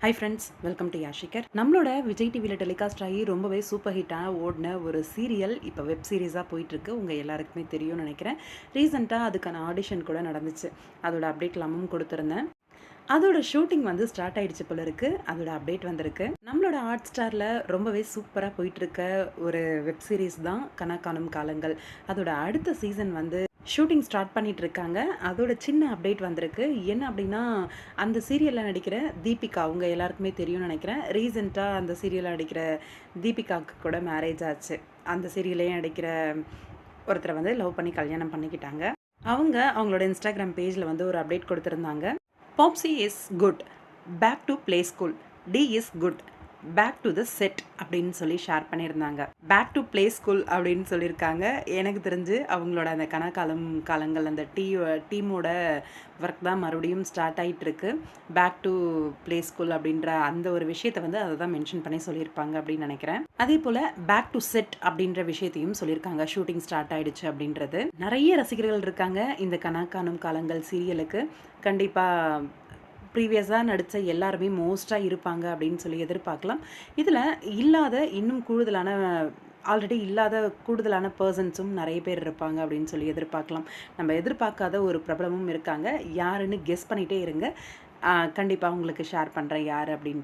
Hi friends, welcome to யாஷிகர். நம்மளோட விஜய் டிவியில் டெலிகாஸ்ட் ஆகி ரொம்பவே சூப்பர் ஹிட்டாக ஓடின ஒரு சீரியல் இப்போ வெப் சீரிஸாக போயிட்டுருக்கு. உங்கள் எல்லாருக்குமே தெரியும்னு நினைக்கிறேன். ரீசெண்டாக அதுக்கான ஆடிஷன் கூட நடந்துச்சு. அதோட அப்டேட் எல்லாமும் கொடுத்துருந்தேன். அதோட ஷூட்டிங் வந்து ஸ்டார்ட் ஆயிடுச்சு போல இருக்குது. அதோட அப்டேட் வந்திருக்கு. நம்மளோட ஹாட் ஸ்டாரில் ரொம்பவே சூப்பராக போயிட்டுருக்க ஒரு வெப் சீரிஸ் தான் கனா காணும் காலங்கள். அதோட அடுத்த சீசன் வந்து ஷூட்டிங் ஸ்டார்ட் பண்ணிட்டு இருக்காங்க. அதோட சின்ன அப்டேட் வந்திருக்கு. என்ன அப்படின்னா, அந்த சீரியலில் நடிக்கிற தீபிகா, அவங்க எல்லாருக்குமே தெரியும்னு நினைக்கிறேன். ரீசெண்டாக அந்த சீரியலில் நடிக்கிற தீபிகாவுக்கு கூட மேரேஜ் ஆச்சு. அந்த சீரியல்லையும் நடிக்கிற ஒருத்தரை வந்து லவ் பண்ணி கல்யாணம் பண்ணிக்கிட்டாங்க. அவங்க அவங்களோட இன்ஸ்டாகிராம் பேஜில் வந்து ஒரு அப்டேட் கொடுத்துருந்தாங்க. பாப்ஸி is good, back to play school, டி is good, back to the set அப்படின்னு சொல்லி ஷேர் பண்ணியிருந்தாங்க. பேக் டு ப்ளே ஸ்கூல் அப்படின்னு சொல்லியிருக்காங்க. எனக்கு தெரிஞ்சு அவங்களோட அந்த காலங்கள் அந்த டீமோட ஒர்க் தான் மறுபடியும் ஸ்டார்ட் ஆகிட்டு இருக்கு. பேக் டு ப்ளே ஸ்கூல் அப்படின்ற அந்த ஒரு விஷயத்தை வந்து அதை தான் மென்ஷன் பண்ணி சொல்லியிருப்பாங்க அப்படின்னு நினைக்கிறேன். அதே போல் பேக் டு செட் அப்படின்ற விஷயத்தையும் சொல்லியிருக்காங்க. ஷூட்டிங் ஸ்டார்ட் ஆயிடுச்சு அப்படின்றது. நிறைய ரசிகர்கள் இருக்காங்க இந்த கனா காணும் காலங்கள் சீரியலுக்கு. கண்டிப்பாக ப்ரீவியஸாக நடித்த எல்லாருமே மோஸ்ட்டாக இருப்பாங்க அப்படின்னு சொல்லி எதிர்பார்க்கலாம். இதில் இல்லாத இன்னும் ஆல்ரெடி இல்லாத கூடுதலான பர்சன்ஸும் நிறைய பேர் இருப்பாங்க அப்படின்னு சொல்லி எதிர்பார்க்கலாம். நம்ம எதிர்பார்க்காத ஒரு பிரபலமும் இருக்காங்க. யாருன்னு கெஸ் பண்ணிகிட்டே இருங்க. கண்டிப்பாக உங்களுக்கு ஷேர் பண்ணுறேன் யார் அப்படின்னு.